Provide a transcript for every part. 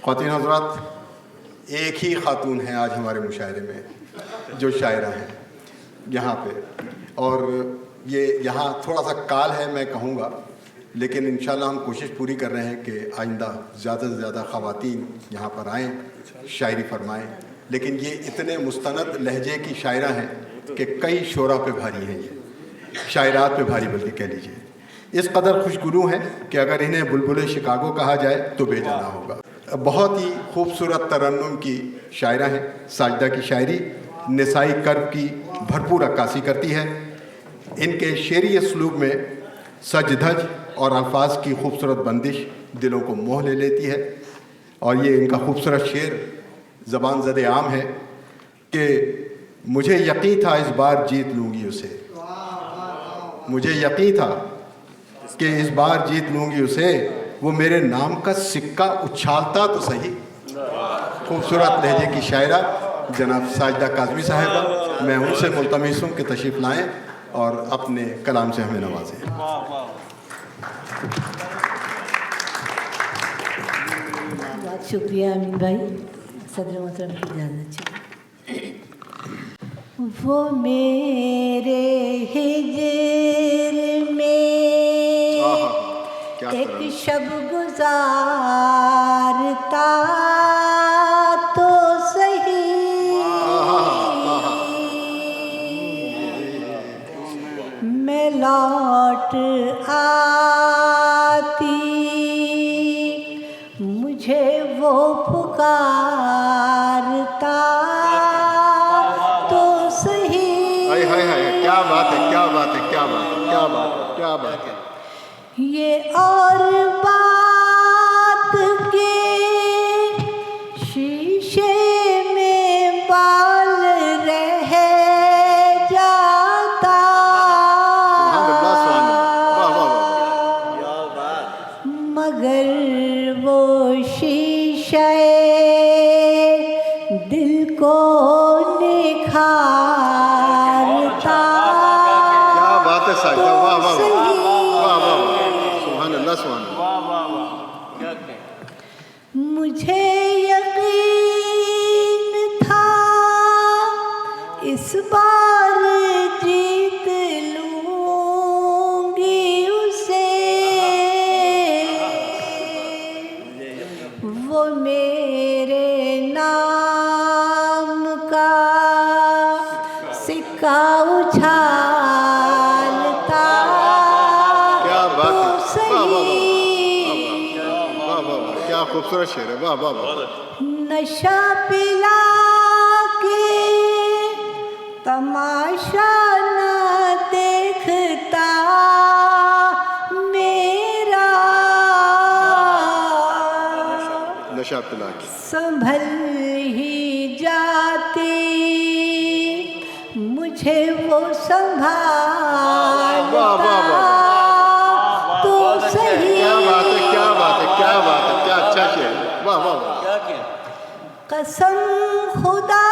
خواتین حضرات، ایک ہی خاتون ہیں آج ہمارے مشاعرے میں جو شاعرہ ہیں یہاں پہ، اور یہ یہاں تھوڑا سا کال ہے میں کہوں گا، لیکن انشاءاللہ ہم کوشش پوری کر رہے ہیں کہ آئندہ زیادہ سے زیادہ خواتین یہاں پر آئیں، شاعری فرمائیں. لیکن یہ اتنے مستند لہجے کی شاعرہ ہیں کہ کئی شعراء پہ بھاری ہیں، یہ شاعرات پہ بھاری بلکہ کہہ لیجیے. اس قدر خوشگلو ہیں کہ اگر انہیں بلبل شکاگو کہا جائے تو بے جانا ہوگا. بہت ہی خوبصورت ترنم کی شاعرہ ہیں. ساجدہ کی شاعری نسائی کرب کی بھرپور عکاسی کرتی ہے. ان کے شعری اسلوب میں سج دھج اور الفاظ کی خوبصورت بندش دلوں کو موہ لے لیتی ہے. اور یہ ان کا خوبصورت شعر زبان زد عام ہے کہ مجھے یقین تھا اس بار جیت لوں گی اسے، مجھے یقین تھا کہ اس بار جیت لوں گی اسے، وہ میرے نام کا سکہ اچھالتا تو صحیح. خوبصورت لہجے کی شاعرہ جناب ساجدہ کاظمی صاحبہ، میں ان سے ملتمس ہوں کہ تشریف لائیں اور اپنے کلام سے ہمیں نوازیں. بہت شکریہ امین بھائی. صدر محترم کی اجازت چاہیے. وہ میرے ہجر میں ایک شب گزارتا تو صحیح، میں لوٹ آتی مجھے وہ پکارتا تو صحیح. کیا بات ہے، کیا بات ہے، کیا بات ہے، کیا بات ہے، کیا بات ہے. یہ اور بات کے شیشے میں بال رہ جاتا، مگر وہ شیشے دل کو نکھارتا. کیا بات ہے ساجدہ، واہ واہ واہ واہ واہ، سبحان اللہ سبحان اللہ. مجھے یقین تھا اس بار جیت لوں گی اسے، وہ میرے نام کا سکہ اچھالتا تو صحیح. کیا خوبصورت شعر ہے، واہ واہ واہ. نشہ پلا کے تماشا نہ دیکھتا میرا، نشہ پلا کے سنبھل ہی جاتی مجھے وہ سنبھالتا تو صحیح. کیا بات ہے، کیا بات ہے، کیا بات ہے، کیا اچھا شعر ہے، واہ واہ واہ. قسم خدا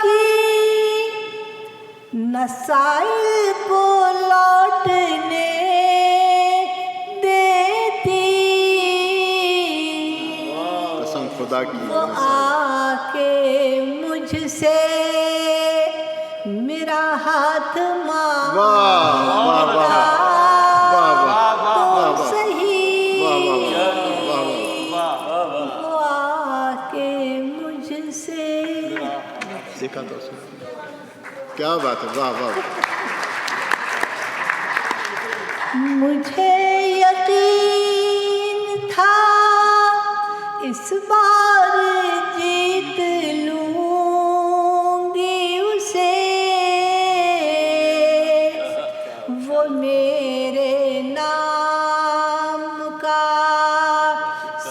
کی نسائل کو لوٹنے دیتی، قسم خدا کی وہ آ کے مجھ سے میرا ہاتھ مانگتا تو صحیح، وہ آ کے مجھ سے. دیکھا تو کیا بات ہے، واہ واہ. مجھے یقین تھا اس بار جیت لوں گی اسے، وہ میرے نام کا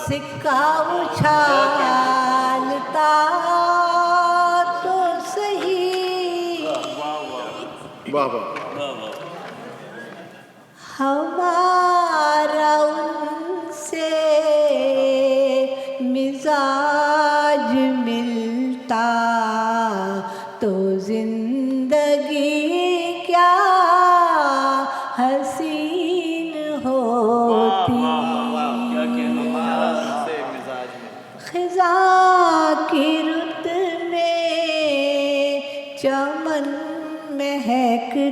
سکہ اچھالتا تو صحیح. واہ واہ. ہمارا ان سے مزاج ملتا تو زندگی کیا حسین ہوتی.